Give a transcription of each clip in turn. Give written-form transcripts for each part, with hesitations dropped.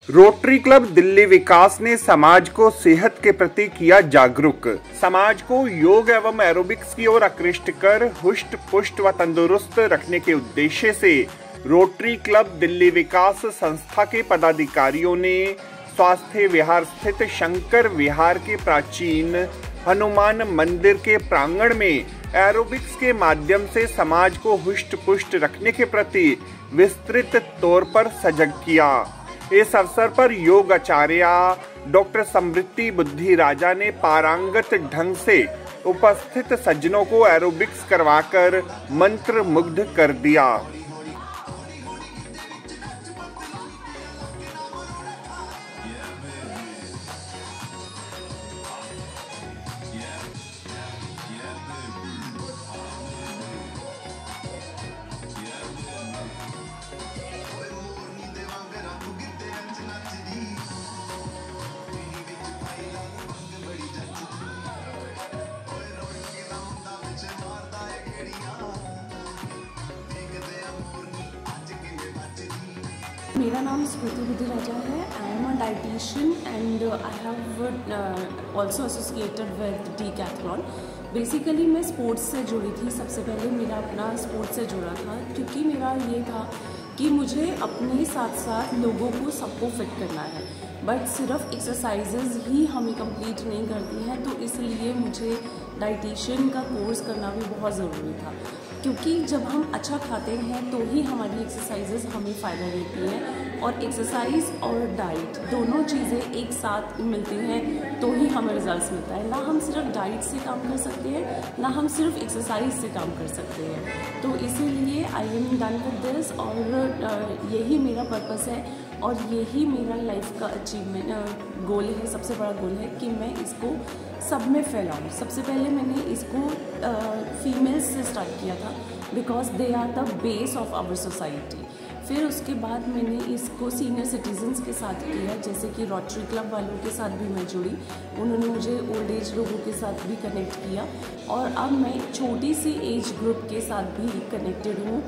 Rotary club Delhi विकास ने समाज को सेहत के प्रति किया जागरूक। समाज को योग एवं एरोबिक्स की ओर आकृष्ट कर हुष्ट पुष्ट व तंदुरुस्त रखने के उद्देश्य से रोटरी क्लब दिल्ली विकास संस्था के पदाधिकारियों ने स्वास्थ्य विहार स्थित शंकर विहार के प्राचीन हनुमान मंदिर के प्रांगण में एरोबिक्स के माध्यम से समाज को हुष्ट पुष्ट रखने के प्रति विस्तृत तौर पर सजग किया। इस अवसर पर योग आचार्य डॉक्टर समृद्धि बुद्धि राजा ने पारंगत ढंग से उपस्थित सज्जनों को एरोबिक्स करवाकर मंत्र मुग्ध कर दिया। मेरा नाम स्मृति बुद्धि राजा है। I am a dietitian and I have also associated with Decathlon. Basically मैं स्पोर्ट्स से जुड़ी थी। सबसे पहले मेरा अपना स्पोर्ट्स से जुड़ा था क्योंकि मेरा ये था कि मुझे अपने साथ साथ लोगों को सबको फिट करना है, बट सिर्फ एक्सरसाइजेज ही हमें कंप्लीट नहीं करती हैं। तो इसलिए मुझे डाइटिशियन का कोर्स करना भी बहुत ज़रूरी था क्योंकि जब हम अच्छा खाते हैं तो ही हमारी एक्सरसाइजेज हमें फ़ायदा देती हैं, और एक्सरसाइज और डाइट दोनों चीज़ें एक साथ मिलती हैं तो ही हमें रिजल्ट्स मिलता है। ना हम सिर्फ डाइट से काम कर सकते हैं, ना हम सिर्फ एक्सरसाइज से काम कर सकते हैं। तो इसीलिए I am done with this, और यही मेरा पर्पस है और यही मेरा लाइफ का अचीवमेंट गोल है। सबसे बड़ा गोल है कि मैं इसको सब में फैलाऊँ। सबसे पहले मैंने इसको फीमेल्स से स्टार्ट किया था because they are the base of our society. फिर उसके बाद मैंने इसको सीनियर सिटीजन्स के साथ किया, जैसे कि रोटरी क्लब वालों के साथ भी मैं जुड़ी, उन्होंने मुझे ओल्ड एज लोगों के साथ भी कनेक्ट किया, और अब मैं छोटी सी एज ग्रुप के साथ भी कनेक्टेड हूँ।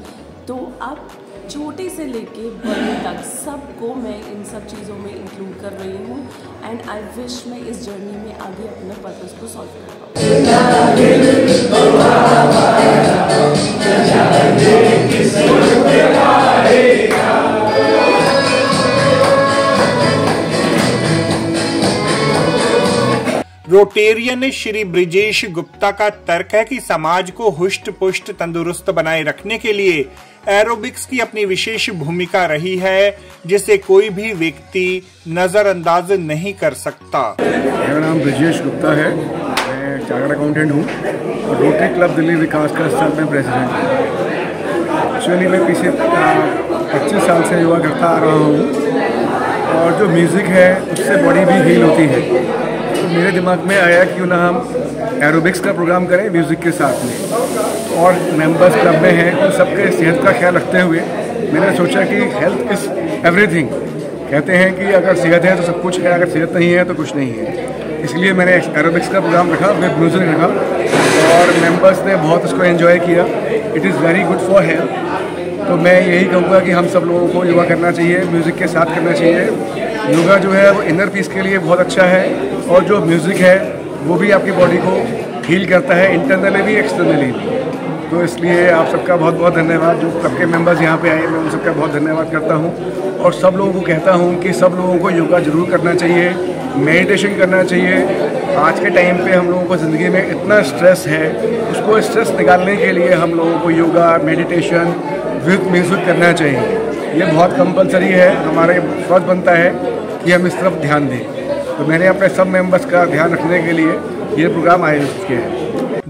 तो अब छोटे से लेके बड़े तक सबको मैं इन सब चीज़ों में इंक्लूड कर रही हूँ, एंड आई विश मैं इस जर्नी में आगे अपने पर्पस को सॉल्व कर पाऊँ। रोटेरियन श्री ब्रिजेश गुप्ता का तर्क है कि समाज को हुष्ट पुष्ट तंदुरुस्त बनाए रखने के लिए एरोबिक्स की अपनी विशेष भूमिका रही है, जिसे कोई भी व्यक्ति नजरअंदाज नहीं कर सकता। मेरा नाम ब्रिजेश गुप्ता है, मैं चार्टर्ड अकाउंटेंट हूँ और रोटरी क्लब दिल्ली विकास का इस साल में प्रेसिडेंट हूँ। एक्चुअली मैं पीछे 25 साल से योगा करता आ रहा हूँ, और जो म्यूज़िक है उससे बॉडी भी हील होती है। तो मेरे दिमाग में आया क्यों ना हम एरोबिक्स का प्रोग्राम करें म्यूज़िक के साथ में, और मेंबर्स क्लब में हैं उन सबके सेहत का ख्याल रखते हुए मैंने सोचा कि हेल्थ इज़ एवरीथिंग। कहते हैं कि अगर सेहत है तो सब कुछ है, अगर सेहत नहीं है तो कुछ नहीं है। इसलिए मैंने एरोबिक्स का प्रोग्राम रखा, विद म्यूज़िक रखा, और मेंबर्स ने बहुत इसको एंजॉय किया। It is very good for health. तो मैं यही कहूँगा कि हम सब लोगों को योगा करना चाहिए, म्यूज़िक के साथ करना चाहिए। योगा जो है वो इनर पीस के लिए बहुत अच्छा है, और जो म्यूज़िक है वो भी आपकी बॉडी को हील करता है, इंटरनली भी एक्सटर्नली भी। तो इसलिए आप सबका बहुत बहुत धन्यवाद। जो क्लब के मेंबर्स यहाँ पे आए, मैं उन सबका बहुत धन्यवाद करता हूँ, और सब लोगों को कहता हूँ कि सब लोगों को योगा ज़रूर करना चाहिए, मेडिटेशन करना चाहिए। आज के टाइम पे हम लोगों को ज़िंदगी में इतना स्ट्रेस है, उसको स्ट्रेस निकालने के लिए हम लोगों को योगा मेडिटेशन विद म्यूज़िक करना चाहिए। ये बहुत कंपलसरी है, हमारे फर्ज बनता है कि हम इस तरफ ध्यान दें। तो मैंने अपने सब मेंबर्स का ध्यान रखने के लिए ये प्रोग्राम आयोजित किया है।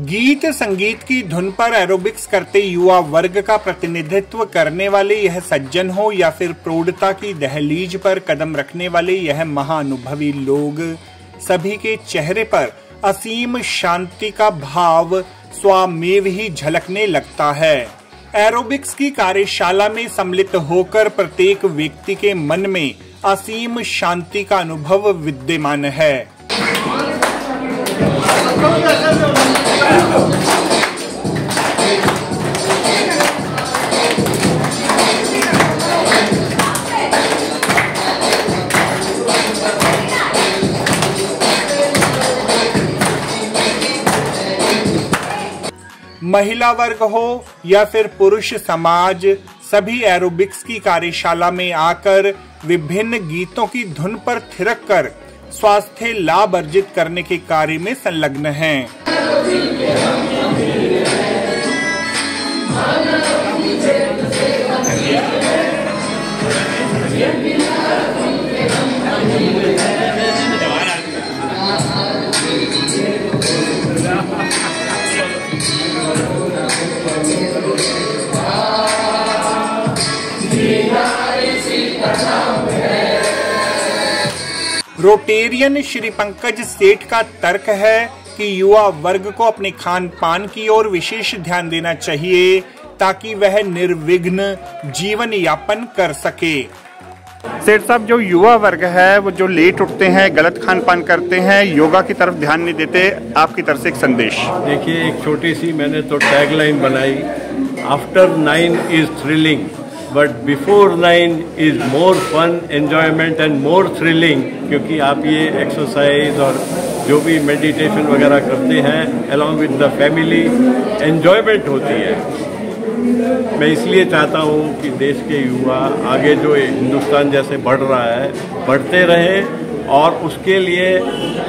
गीत संगीत की धुन पर एरोबिक्स करते युवा वर्ग का प्रतिनिधित्व करने वाले यह सज्जन हो या फिर प्रौढ़ता की दहलीज पर कदम रखने वाले यह महाअनुभवी लोग, सभी के चेहरे पर असीम शांति का भाव स्वमेव ही झलकने लगता है। एरोबिक्स की कार्यशाला में सम्मिलित होकर प्रत्येक व्यक्ति के मन में असीम शांति का अनुभव विद्यमान है। महिला वर्ग हो या फिर पुरुष समाज, सभी एरोबिक्स की कार्यशाला में आकर विभिन्न गीतों की धुन पर थिरक कर स्वास्थ्य लाभ अर्जित करने के कार्य में संलग्न हैं। रोटेरियन श्री पंकज सेठ का तर्क है कि युवा वर्ग को अपने खान पान की ओर विशेष ध्यान देना चाहिए ताकि वह निर्विघ्न जीवन यापन कर सके। सेठ साहब, जो युवा वर्ग है वो जो लेट उठते हैं, गलत खान पान करते हैं, योगा की तरफ ध्यान नहीं देते, आपकी तरफ से एक संदेश। देखिए, एक छोटी सी मैंने तो टैगलाइन बनाई, after 9 is thrilling but before 9 is more fun, enjoyment and more thrilling. क्योंकि आप ये एक्सरसाइज और जो भी मेडिटेशन वगैरह करते हैं along with the family, enjoyment होती है। मैं इसलिए चाहता हूँ कि देश के युवा आगे जो हिंदुस्तान जैसे बढ़ रहा है बढ़ते रहे, और उसके लिए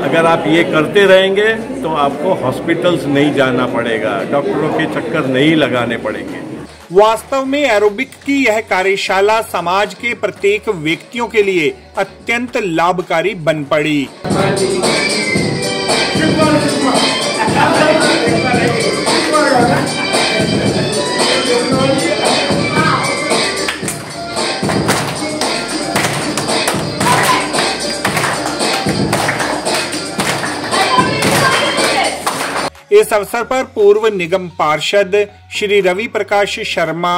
अगर आप ये करते रहेंगे तो आपको हॉस्पिटल्स नहीं जाना पड़ेगा, डॉक्टरों के चक्कर नहीं लगाने पड़ेंगे। वास्तव में एरोबिक की यह कार्यशाला समाज के प्रत्येक व्यक्तियों के लिए अत्यंत लाभकारी बन पड़ी। इस अवसर पर पूर्व निगम पार्षद श्री रवि प्रकाश शर्मा,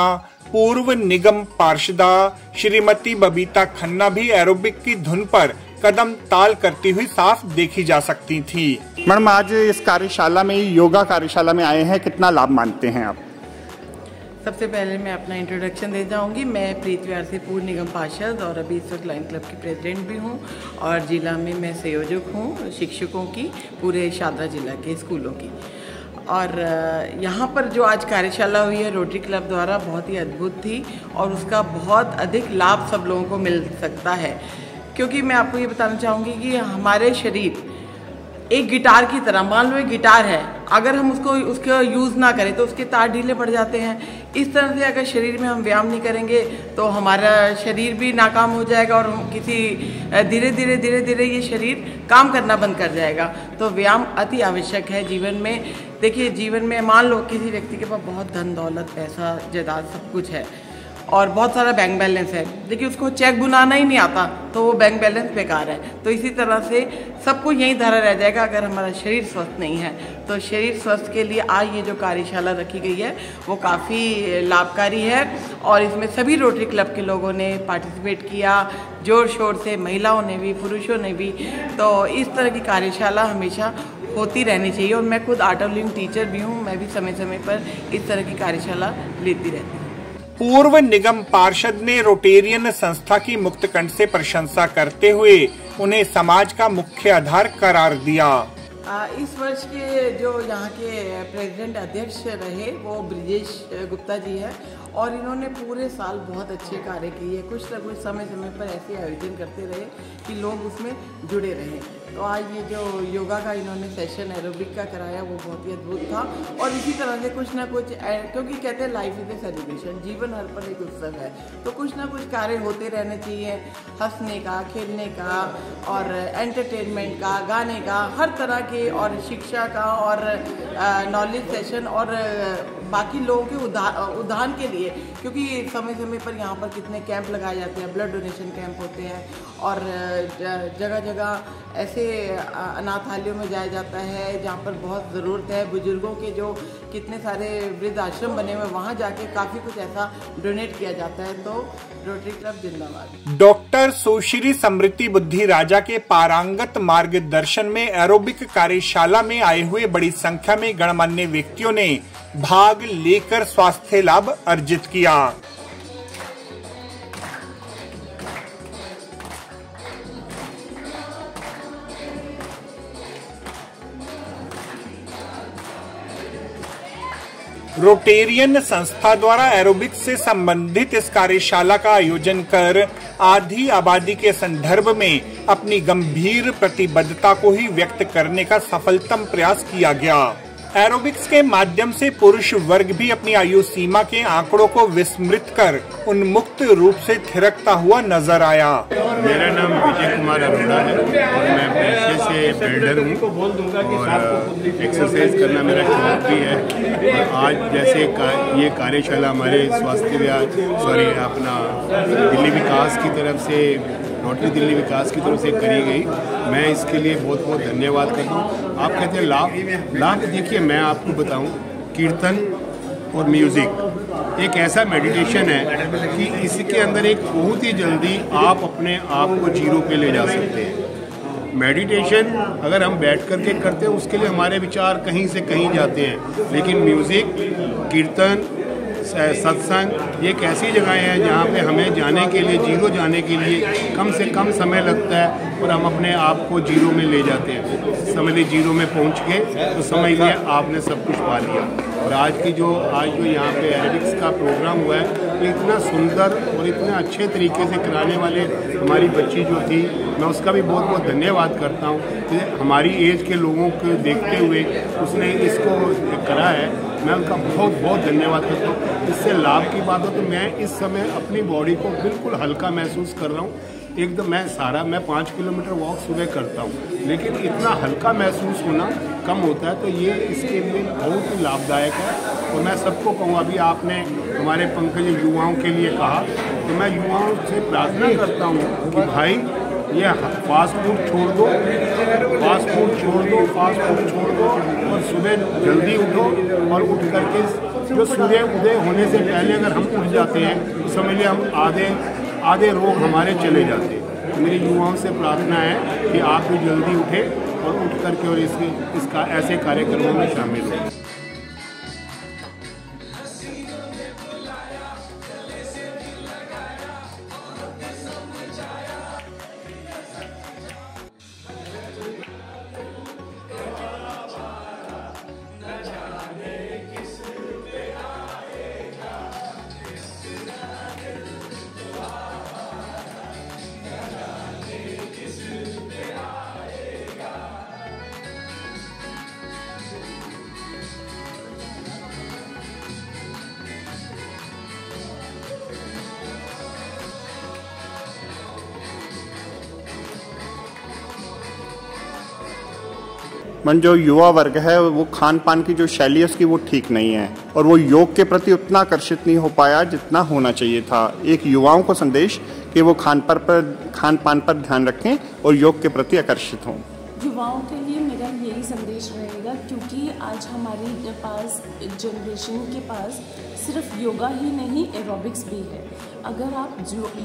पूर्व निगम पार्षदा श्रीमती बबीता खन्ना भी एरोबिक की धुन पर कदम ताल करती हुई साफ देखी जा सकती थी। मैडम, आज इस कार्यशाला में, योगा कार्यशाला में आए हैं, कितना लाभ मानते हैं आप? सबसे पहले मैं अपना इंट्रोडक्शन दे जाऊंगी। मैं प्रीत विहार से पूर्व निगम पार्षद और अभी इस वक्त लाइन क्लब की प्रेसिडेंट भी हूं, और जिला में मैं संयोजक हूं शिक्षकों की, पूरे शादरा जिला के स्कूलों की। और यहाँ पर जो आज कार्यशाला हुई है रोटरी क्लब द्वारा, बहुत ही अद्भुत थी और उसका बहुत अधिक लाभ सब लोगों को मिल सकता है। क्योंकि मैं आपको ये बताना चाहूँगी कि हमारे शरीर एक गिटार की तरह, मान लो एक गिटार है, अगर हम उसका यूज़ ना करें तो उसके तार ढीले पड़ जाते हैं। इस तरह से अगर शरीर में हम व्यायाम नहीं करेंगे तो हमारा शरीर भी नाकाम हो जाएगा और धीरे धीरे ये शरीर काम करना बंद कर जाएगा। तो व्यायाम अति आवश्यक है जीवन में। देखिए, जीवन में मान लो किसी व्यक्ति के पास बहुत धन दौलत, पैसा, जायदाद, सब कुछ है और बहुत सारा बैंक बैलेंस है, देखिए उसको चेक बुनाना ही नहीं आता तो वो बैंक बैलेंस बेकार है। तो इसी तरह से सबको यही धरा रह जाएगा अगर हमारा शरीर स्वस्थ नहीं है। तो शरीर स्वस्थ के लिए आज ये जो कार्यशाला रखी गई है वो काफ़ी लाभकारी है, और इसमें सभी रोटरी क्लब के लोगों ने पार्टिसिपेट किया, जोर शोर से, महिलाओं ने भी, पुरुषों ने भी। तो इस तरह की कार्यशाला हमेशा होती रहनी चाहिए, और मैं खुद आर्ट ऑफ लिविंग टीचर भी हूँ, मैं भी समय समय पर इस तरह की कार्यशाला लेती रहती हूँ। पूर्व निगम पार्षद ने रोटेरियन संस्था की मुक्तकंठ से प्रशंसा करते हुए उन्हें समाज का मुख्य आधार करार दिया। इस वर्ष के जो यहाँ के प्रेसिडेंट अध्यक्ष रहे वो ब्रिजेश गुप्ता जी है, और इन्होंने पूरे साल बहुत अच्छे कार्य किए। कुछ न कुछ समय समय पर ऐसे आयोजन करते रहे कि लोग उसमें जुड़े रहें। तो आज ये जो योगा का इन्होंने सेशन एरोबिक का कराया वो बहुत ही अद्भुत था। और इसी तरह से कुछ ना कुछ, क्योंकि कहते हैं लाइफ इज ए सेलिब्रेशन, जीवन हर पल एक उत्सव है, तो कुछ ना कुछ कार्य होते रहने चाहिए, हंसने का, खेलने का और एंटरटेनमेंट का, गाने का, हर तरह के, और शिक्षा का, और नॉलेज सेशन, और बाकी लोगों के उदाहरण के लिए। क्योंकि समय समय पर यहाँ पर कितने कैंप लगाए जाते हैं, ब्लड डोनेशन कैंप होते हैं, और जगह जगह ऐसे अनाथालयों में जाया जाता है जहाँ पर बहुत ज़रूरत है। बुजुर्गों के जो कितने सारे वृद्ध आश्रम बने हुए, वहाँ जाके काफ़ी कुछ ऐसा डोनेट किया जाता है। तो रोटरी क्लब जिंदाबाद। डॉक्टर सुश्री समृति बुद्धि राजा के पारंगत मार्गदर्शन में एरोबिक कार्यशाला में आए हुए बड़ी संख्या में गणमान्य व्यक्तियों ने भाग लेकर स्वास्थ्य लाभ अर्जित किया। रोटेरियन संस्था द्वारा एरोबिक्स से संबंधित इस कार्यशाला का आयोजन कर आधी आबादी के संदर्भ में अपनी गंभीर प्रतिबद्धता को ही व्यक्त करने का सफलतम प्रयास किया गया। एरोबिक्स के माध्यम से पुरुष वर्ग भी अपनी आयु सीमा के आंकड़ों को विस्मृत कर उन्मुक्त रूप से थिरकता हुआ नजर आया। मेरा नाम विजय कुमार अरोड़ा है और मैं पेशे से बिल्डर हूँ और एक्सरसाइज करना मेरा शौक भी है। और आज जैसे ये कार्यशाला हमारे स्वास्थ्य विभाग अपना दिल्ली विकास की तरफ से रोटरी दिल्ली विकास की तरफ से करी गई, मैं इसके लिए बहुत बहुत धन्यवाद करता हूँ। आप कहते हैं लाभ देखिए, मैं आपको बताऊँ, कीर्तन और म्यूज़िक एक ऐसा मेडिटेशन है कि इसके अंदर एक बहुत ही जल्दी आप अपने आप को जीरो पे ले जा सकते हैं। मेडिटेशन अगर हम बैठ करके करते हैं उसके लिए हमारे विचार कहीं से कहीं जाते हैं, लेकिन म्यूज़िक, कीर्तन, सत्संग एक ऐसी जगह है जहाँ पे हमें जाने के लिए, जीरो जाने के लिए कम से कम समय लगता है और हम अपने आप को जीरो में ले जाते हैं। समझ लीजिए जीरो में पहुँच के तो समझ लिया आपने सब कुछ पा लिया। और आज जो यहाँ पे एरोबिक्स का प्रोग्राम हुआ है, तो इतना सुंदर और इतने अच्छे तरीके से कराने वाले हमारी बच्ची जो थी, मैं उसका भी बहुत बहुत धन्यवाद करता हूँ। हमारी एज के लोगों को देखते हुए उसने इसको करा है, मैं उनका बहुत बहुत धन्यवाद करता हूँ। इससे लाभ की बात हो तो मैं इस समय अपनी बॉडी को बिल्कुल हल्का महसूस कर रहा हूँ एकदम। मैं 5 किलोमीटर वॉक सुबह करता हूँ, लेकिन इतना हल्का महसूस होना कम होता है, तो ये इसके लिए बहुत ही लाभदायक है। और मैं सबको कहूँ, अभी आपने हमारे पंकज युवाओं के लिए कहा, तो मैं युवाओं से प्रार्थना करता हूँ कि भाई ये फास्ट फूड छोड़ दो और सुबह जल्दी उठो और उठ करके जो सूर्य उदय होने से पहले अगर हम उठ जाते हैं तो समझ लिया हम आधे रोग हमारे चले जाते हैं। तो मेरी युवाओं से प्रार्थना है कि आप भी जल्दी उठें और उठ करके और इसका ऐसे कार्यक्रमों में शामिल हों। मन जो युवा वर्ग है वो खान पान की जो शैली है उसकी वो ठीक नहीं है और वो योग के प्रति उतना आकर्षित नहीं हो पाया जितना होना चाहिए था। एक युवाओं को संदेश कि वो खान पान पर ध्यान रखें और योग के प्रति आकर्षित हों। युवाओं के लिए मेरा यही संदेश रहेगा, क्योंकि आज हमारी पास जनरेशन के पास सिर्फ योगा ही नहीं, एरोबिक्स भी है। अगर आप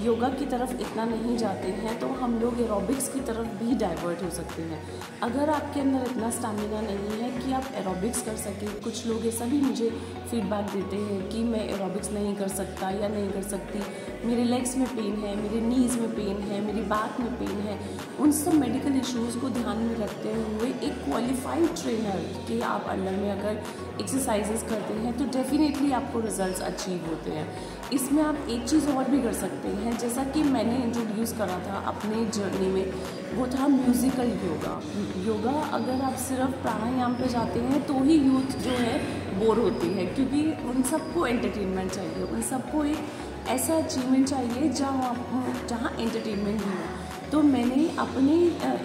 योगा की तरफ इतना नहीं जाते हैं तो हम लोग एरोबिक्स की तरफ भी डाइवर्ट हो सकते हैं। अगर आपके अंदर इतना स्टैमिना नहीं है कि आप एरोबिक्स कर सकें, कुछ लोग ऐसा भी मुझे फीडबैक देते हैं कि मैं एरोबिक्स नहीं कर सकता या नहीं कर सकती, मेरे लेग्स में पेन है, मेरे नीज़ में पेन है, मेरी बैक में पेन है। उन सब मेडिकल इश्यूज़ को ध्यान में रखते हुए एक क्वालिफाइड ट्रेनर के आप अंडर में अगर एक्सरसाइजेस करते हैं तो डेफिनेटली आपको रिजल्ट्स अचीव होते हैं। इसमें आप एक चीज़ और भी कर सकते हैं, जैसा कि मैंने इंट्रोड्यूस करा था अपने जर्नी में, वो था म्यूज़िकल योगा। अगर आप सिर्फ प्राणायाम पे जाते हैं तो ही यूथ जो है बोर होती है, क्योंकि उन सबको एंटरटेनमेंट चाहिए, उन सबको एक ऐसा अचीवमेंट चाहिए जहाँ एंटरटेनमेंट भी हो। तो मैंने अपने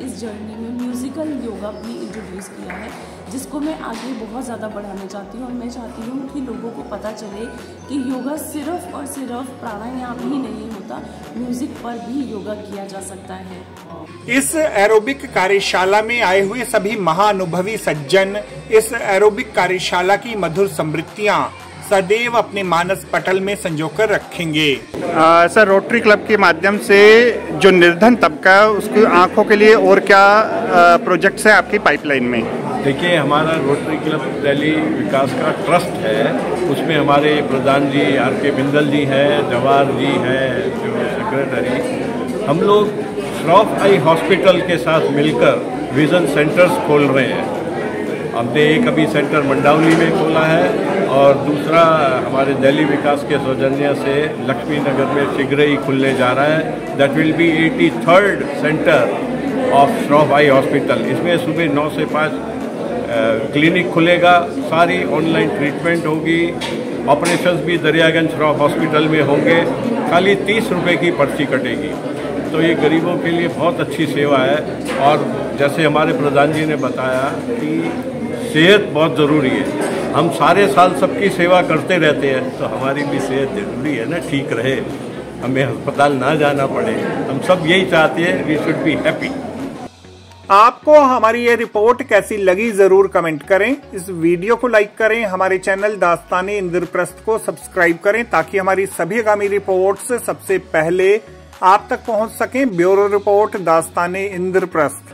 इस जर्नी में म्यूज़िकल योगा भी इंट्रोड्यूस किया है, जिसको मैं आगे बहुत ज़्यादा बढ़ाना चाहती हूँ। और मैं चाहती हूँ कि लोगों को पता चले कि योगा सिर्फ और सिर्फ प्राणायाम ही नहीं होता, म्यूज़िक पर भी योगा किया जा सकता है। इस एरोबिक कार्यशाला में आए हुए सभी महाअनुभवी सज्जन इस एरोबिक कार्यशाला की मधुर स्मृतियाँ सदैव अपने मानस पटल में संजोकर रखेंगे। सर, रोटरी क्लब के माध्यम से जो निर्धन तबका है उसकी आंखों के लिए और क्या प्रोजेक्ट्स है आपकी पाइपलाइन में? देखिए, हमारा रोटरी क्लब दिल्ली विकास का ट्रस्ट है, उसमें हमारे प्रधान जी RK बिंदल जी हैं, जवाहर जी हैं जो सेक्रेटरी। हम लोग श्रॉफ आई हॉस्पिटल के साथ मिलकर विजन सेंटर्स खोल रहे हैं। हमने एक अभी सेंटर मंडावली में खोला है और दूसरा हमारे दिल्ली विकास के सौजन्य से लक्ष्मी नगर में शीघ्र ही खुलने जा रहा है। That will be 83rd centre of Shroff eye hospital. इसमें सुबह 9 से 5 क्लिनिक खुलेगा, सारी ऑनलाइन ट्रीटमेंट होगी, ऑपरेशंस भी दरियागंज श्रॉफ हॉस्पिटल में होंगे, खाली 30 रुपये की पर्ची कटेगी। तो ये गरीबों के लिए बहुत अच्छी सेवा है। और जैसे हमारे प्रधान जी ने बताया कि सेहत बहुत ज़रूरी है, हम सारे साल सबकी सेवा करते रहते हैं, तो हमारी भी सेहत जरूरी है ना, ठीक रहे, हमें अस्पताल ना जाना पड़े। हम सब यही चाहते हैं, वी शुड बी हैप्पी। आपको हमारी ये रिपोर्ट कैसी लगी जरूर कमेंट करें। इस वीडियो को लाइक करें, हमारे चैनल दास्ताने इंद्रप्रस्थ को सब्सक्राइब करें ताकि हमारी सभी आगामी रिपोर्ट्स सबसे पहले आप तक पहुंच सकें। ब्यूरो रिपोर्ट दास्ताने इंद्रप्रस्थ।